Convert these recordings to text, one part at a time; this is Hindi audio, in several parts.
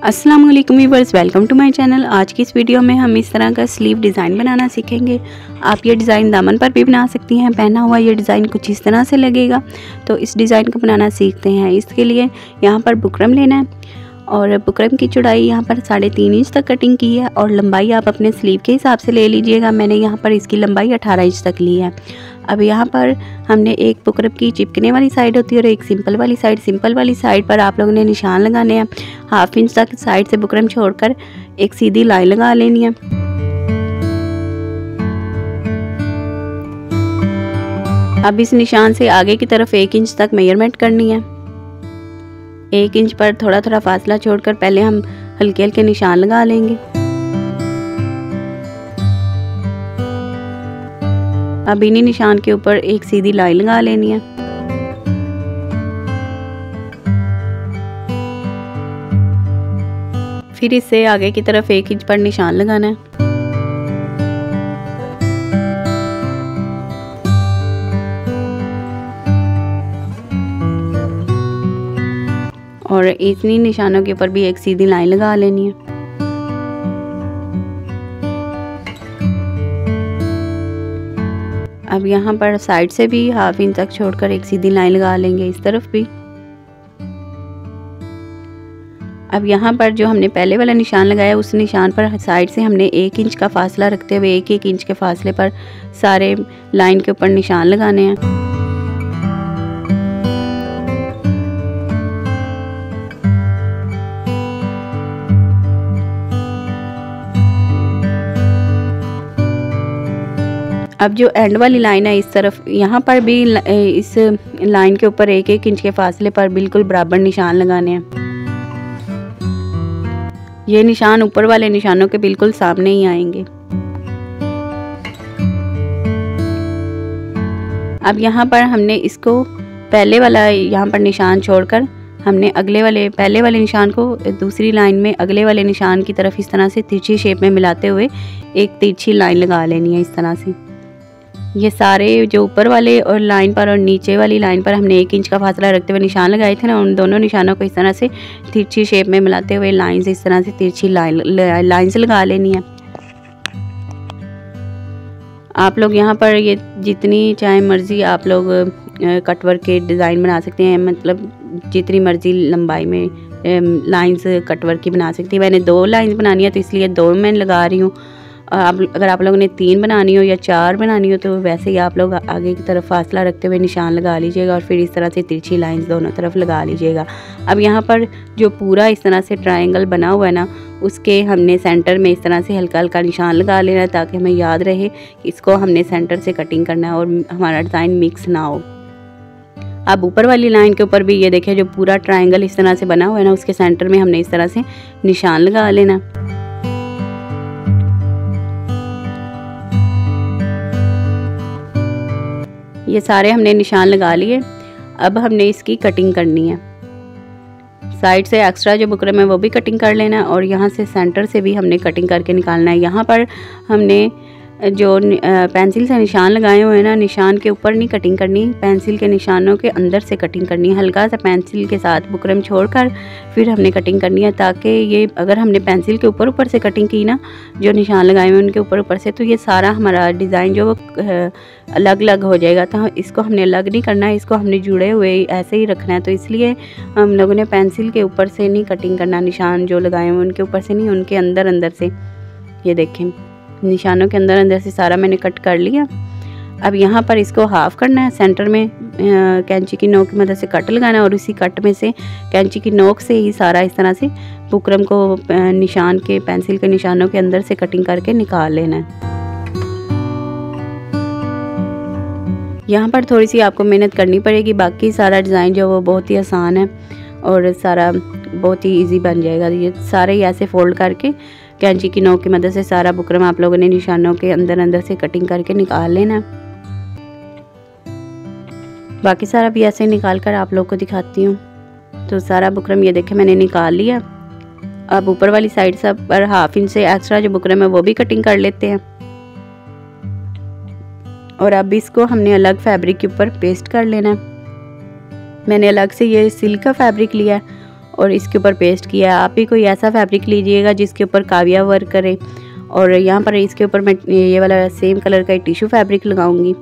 अस्सलाम वालेकुम viewers, welcome to my channel. आज की इस वीडियो में हम इस तरह का स्लीव डिज़ाइन बनाना सीखेंगे। आप ये डिज़ाइन दामन पर भी बना सकती हैं। पहना हुआ ये डिज़ाइन कुछ इस तरह से लगेगा। तो इस डिज़ाइन को बनाना सीखते हैं। इसके लिए यहाँ पर बुकरम लेना है और बुकरम की चौड़ाई यहाँ पर 3.5 इंच तक कटिंग की है और लंबाई आप अपने स्लीव के हिसाब से ले लीजिएगा। मैंने यहाँ पर इसकी लंबाई 18 इंच तक ली है। अब यहाँ पर हमने एक बुकरम की चिपकने वाली साइड होती है और एक सिंपल वाली साइड। सिंपल वाली साइड पर आप लोगों ने निशान लगाने हैं। 1/2 इंच तक साइड से बुकरम छोड़कर एक सीधी लाइन लगा लेनी है। अब इस निशान से आगे की तरफ 1 इंच तक मेजरमेंट करनी है। 1 इंच पर थोड़ा थोड़ा फासला छोड़कर पहले हम हल्के हल्के निशान लगा लेंगे। अब इन्हीं निशान के ऊपर एक सीधी लाइन लगा लेनी है। फिर इससे आगे की तरफ 1 इंच पर निशान लगाना है। और इतनी निशानों के ऊपर भी एक सीधी लाइन लगा लेनी है। अब यहाँ पर साइड से भी 1/2 इंच तक छोड़कर एक सीधी लाइन लगा लेंगे, इस तरफ भी। अब यहाँ पर जो हमने पहले वाला निशान लगाया उस निशान पर साइड से हमने 1 इंच का फासला रखते हुए 1-1 इंच के फासले पर सारे लाइन के ऊपर निशान लगाने हैं। अब जो एंड वाली लाइन है इस तरफ, यहाँ पर भी इस लाइन के ऊपर 1-1 इंच के फासले पर बिल्कुल बराबर निशान लगाने हैं। ये निशान ऊपर वाले निशानों के बिल्कुल सामने ही आएंगे। अब यहाँ पर हमने इसको पहले वाला यहाँ पर निशान छोड़कर हमने पहले वाले निशान को दूसरी लाइन में अगले वाले निशान की तरफ इस तरह से तिरछी शेप में मिलाते हुए एक तिरछी लाइन लगा लेनी है इस तरह से। ये सारे जो ऊपर वाले और लाइन पर और नीचे वाली लाइन पर हमने 1 इंच का फासला रखते हुए निशान लगाए थे ना, उन दोनों निशानों को इस तरह से तिरछी शेप में मिलाते हुए लाइंस इस तरह से तिरछी लाइंस लगा लेनी है। आप लोग यहाँ पर ये जितनी चाहे मर्जी आप लोग कटवर्क के डिज़ाइन बना सकते हैं, मतलब जितनी मर्जी लंबाई में लाइंस कटवर्क की बना सकती है। मैंने 2 लाइंस बनानी है तो इसलिए 2 मैं लगा रही हूँ। अगर आप लोगों ने 3 बनानी हो या 4 बनानी हो तो वैसे ही आप लोग आगे की तरफ फासला रखते हुए निशान लगा लीजिएगा और फिर इस तरह से तिरछी लाइंस दोनों तरफ लगा लीजिएगा। अब यहाँ पर जो पूरा इस तरह से ट्रायंगल बना हुआ है ना, उसके हमने सेंटर में इस तरह से हल्का हल्का निशान लगा लेना है ताकि हमें याद रहे कि इसको हमने सेंटर से कटिंग करना है और हमारा डिज़ाइन मिक्स ना हो। अब ऊपर वाली लाइन के ऊपर भी ये देखिए जो पूरा ट्रायंगल इस तरह से बना हुआ है ना, उसके सेंटर में हमने इस तरह से निशान लगा लेना। ये सारे हमने निशान लगा लिए। अब हमने इसकी कटिंग करनी है। साइड से एक्स्ट्रा जो बुकरम है वो भी कटिंग कर लेना है और यहाँ से सेंटर से भी हमने कटिंग करके निकालना है। यहाँ पर हमने जो पेंसिल से निशान लगाए हुए हैं ना, निशान के ऊपर नहीं कटिंग करनी, पेंसिल के निशानों के अंदर से कटिंग करनी है। हल्का सा पेंसिल के साथ बुकरम छोड़कर फिर हमने कटिंग करनी है ताकि ये अगर हमने पेंसिल के ऊपर से कटिंग की ना, जो निशान लगाए हुए हैं उनके ऊपर से, तो ये सारा हमारा डिज़ाइन जो वो अलग अलग हो जाएगा। तो इसको हमने अलग नहीं करना है, इसको हमने जुड़े हुए ऐसे ही रखना है। तो इसलिए हम लोगों ने पेंसिल के ऊपर से नहीं कटिंग करना, निशान जो लगाए हुए उनके ऊपर से नहीं, उनके अंदर से। ये देखें निशानों के अंदर से सारा मैंने कट कर लिया। अब यहाँ पर इसको हाफ करना है। सेंटर में कैंची की नोक की मदद से कट लगाना है और इसी कट में से कैंची की नोक से ही सारा इस तरह से बुकरम को निशान के पेंसिल के निशानों के अंदर से कटिंग करके निकाल लेना है। यहाँ पर थोड़ी सी आपको मेहनत करनी पड़ेगी, बाकी सारा डिज़ाइन जो वो बहुत ही आसान है और सारा बहुत ही इजी बन जाएगा। ये सारे ही ऐसे फोल्ड करके कैंची की नोक की मदद से सारा बुकरम आप लोगों ने निशानों के अंदर से कटिंग करके निकाल लेना। बाकी सारा भी ऐसे निकाल कर आप लोग को दिखाती हूँ। तो सारा बुकरम ये देखें मैंने निकाल लिया। अब ऊपर वाली साइड सब पर 1/2 इंच से एक्स्ट्रा जो बुकरम है वो भी कटिंग कर लेते हैं और अब इसको हमने अलग फैब्रिक के ऊपर पेस्ट कर लेना है। मैंने अलग से ये सिल्क का फैब्रिक लिया है और इसके ऊपर पेस्ट किया है। आप भी कोई ऐसा फैब्रिक लीजिएगा जिसके ऊपर काविया वर्क करे। और यहाँ पर इसके ऊपर मैं ये वाला सेम कलर का टिश्यू फैब्रिक लगाऊंगी।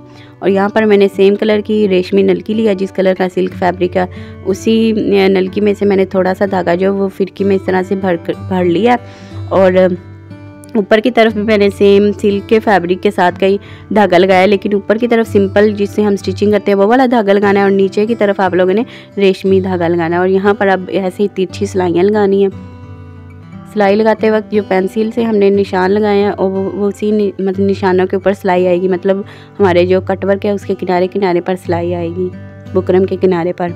और यहाँ पर मैंने सेम कलर की रेशमी नलकी लिया, जिस कलर का सिल्क फैब्रिक है उसी नलकी में से मैंने थोड़ा सा धागा जो वो फिरकी में इस तरह से भर लिया। और ऊपर की तरफ भी मैंने सेम सिल्क के फैब्रिक के साथ का ही धागा लगाया, लेकिन ऊपर की तरफ सिंपल जिससे हम स्टिचिंग करते हैं वो वाला धागा लगाना है और नीचे की तरफ आप लोगों ने रेशमी धागा लगाना है। और यहाँ पर अब ऐसे ही तिरछी सिलाइयाँ लगानी है। सिलाई लगाते वक्त जो पेंसिल से हमने निशान लगाए हैं और वो उसी मतलब निशानों के ऊपर सिलाई आएगी, मतलब हमारे जो कटवर्क है उसके किनारे किनारे पर सिलाई आएगी, बुकरम के किनारे पर।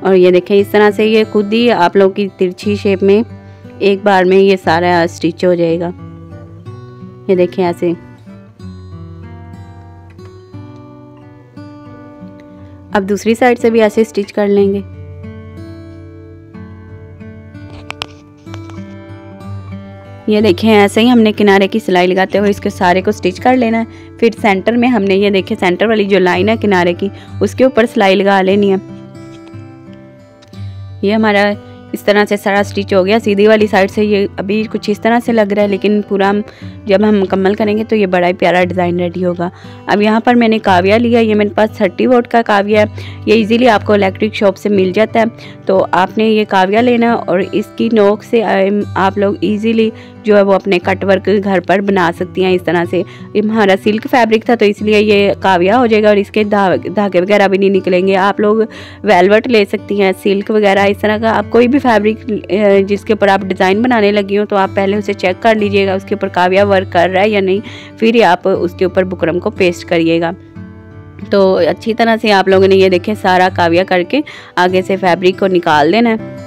और ये देखें इस तरह से ये खुद ही आप लोग की तिरछी शेप में एक बार में ये सारा स्टिच हो जाएगा। ये देखें ऐसे। अब दूसरी साइड से भी ऐसे स्टिच कर लेंगे। ये देखें ऐसे ही हमने किनारे की सिलाई लगाते हुए इसके सारे को स्टिच कर लेना है। फिर सेंटर में हमने ये देखें सेंटर वाली जो लाइन है किनारे की उसके ऊपर सिलाई लगा लेनी है। ये हमारा इस तरह से सारा स्टिच हो गया। सीधी वाली साइड से ये अभी कुछ इस तरह से लग रहा है, लेकिन पूरा जब हम मुकम्मल करेंगे तो ये बड़ा ही प्यारा डिज़ाइन रेडी होगा। अब यहाँ पर मैंने काविया लिया, ये मेरे पास 30 वोट का काविया है। ये इजीली आपको इलेक्ट्रिक शॉप से मिल जाता है। तो आपने ये काविया लेना और इसकी नोक से आप लोग इजीली जो है वो अपने कटवर्क घर पर बना सकती हैं। इस तरह से ये हमारा सिल्क फैब्रिक था तो इसलिए ये काविया हो जाएगा और इसके धागे वगैरह भी नहीं निकलेंगे। आप लोग वेलवेट ले सकती हैं, सिल्क वगैरह इस तरह का आप कोई भी फैब्रिक जिसके ऊपर आप डिज़ाइन बनाने लगी हो तो आप पहले उसे चेक कर लीजिएगा उसके ऊपर काविया वर्क कर रहा है या नहीं, फिर ही आप उसके ऊपर बुकरम को पेस्ट करिएगा। तो अच्छी तरह से आप लोगों ने ये देखें सारा काविया करके आगे से फैब्रिक को निकाल देना है।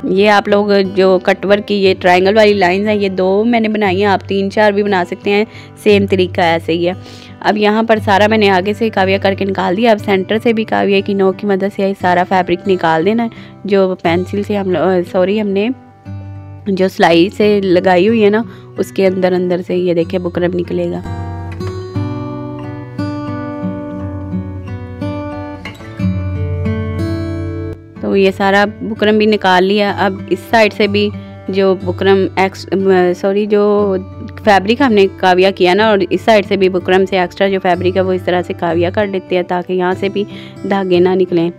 ये आप लोग जो कटवर्क की ये ट्रायंगल वाली लाइंस हैं ये 2 मैंने बनाई हैं, आप 3-4 भी बना सकते हैं, सेम तरीका ऐसे ही है। अब यहाँ पर सारा मैंने आगे से काविया करके निकाल दिया। अब सेंटर से भी काविया की नोक की मदद से सारा फैब्रिक निकाल देना है जो पेंसिल से हमने जो सिलाई से लगाई हुई है ना उसके अंदर से ये देखिए बुकरम निकलेगा। तो ये सारा बुकरम भी निकाल लिया। अब इस साइड से भी जो बुकरम जो फैब्रिक हमने काविया किया ना और इस साइड से भी बुकरम से एक्स्ट्रा जो फैब्रिक है वो इस तरह से काविया कर लेते हैं ताकि यहाँ से भी धागे ना निकलें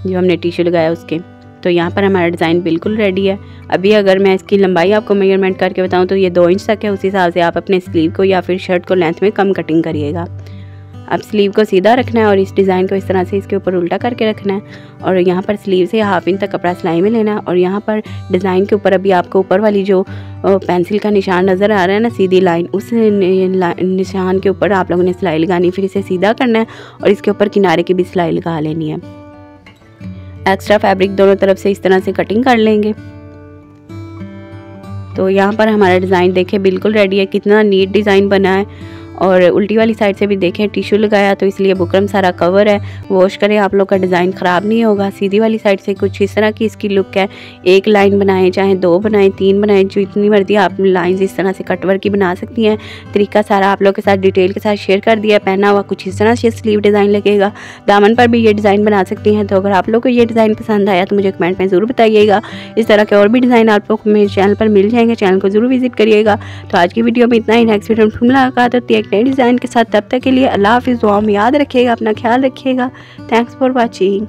जो हमने टिश्यू लगाया उसके। तो यहाँ पर हमारा डिज़ाइन बिल्कुल रेडी है। अभी अगर मैं इसकी लंबाई आपको मेजरमेंट करके बताऊँ तो ये 2 इंच तक है। उस हिसाब से आप अपने स्लीव को या फिर शर्ट को लेंथ में कम कटिंग करिएगा। अब स्लीव को सीधा रखना है और इस डिज़ाइन को इस तरह से इसके ऊपर उल्टा करके रखना है और यहाँ पर स्लीव से 1/2 इंच तक कपड़ा सिलाई में लेना है। और यहाँ पर डिज़ाइन के ऊपर अभी आपको ऊपर वाली जो पेंसिल का निशान नज़र आ रहा है ना सीधी लाइन, उस निशान के ऊपर आप लोगों ने सिलाई लगानी, फिर इसे सीधा करना है और इसके ऊपर किनारे की भी सिलाई लगा लेनी है। एक्स्ट्रा फैब्रिक दोनों तरफ से इस तरह से कटिंग कर लेंगे। तो यहाँ पर हमारा डिज़ाइन देखें बिल्कुल रेडी है, कितना नीट डिज़ाइन बना है। और उल्टी वाली साइड से भी देखें टिश्यू लगाया तो इसलिए बुकरम सारा कवर है। वॉश करें आप लोग का डिज़ाइन ख़राब नहीं होगा। सीधी वाली साइड से कुछ इस तरह की इसकी लुक है। 1 लाइन बनाएं, चाहे 2 बनाएं, 3 बनाएं, जो इतनी मर्जी आप लाइंस इस तरह से कटवर्क की बना सकती हैं। तरीका सारा आप लोग के साथ डिटेल के साथ शेयर कर दिया। पहना हुआ कुछ इस तरह से स्लीव डिज़ाइन लगेगा। दामन पर भी ये डिज़ाइन बना सकती हैं। तो अगर आप लोग को ये डिज़ाइन पसंद आया तो मुझे कमेंट में ज़रूर बताइएगा। इस तरह के और भी डिज़ाइन आप लोग मेरे चैनल पर मिल जाएंगे, चैनल को ज़रूर विजिट करिएगा। तो आज की वीडियो में इतना ही। नेक्स्ट वीडियो में मुलाकात होती है एक नए डिज़ाइन के साथ। तब तक के लिए अल्लाह हाफिज़। दुआ में याद रखिएगा, अपना ख्याल रखिएगा। Thanks for watching.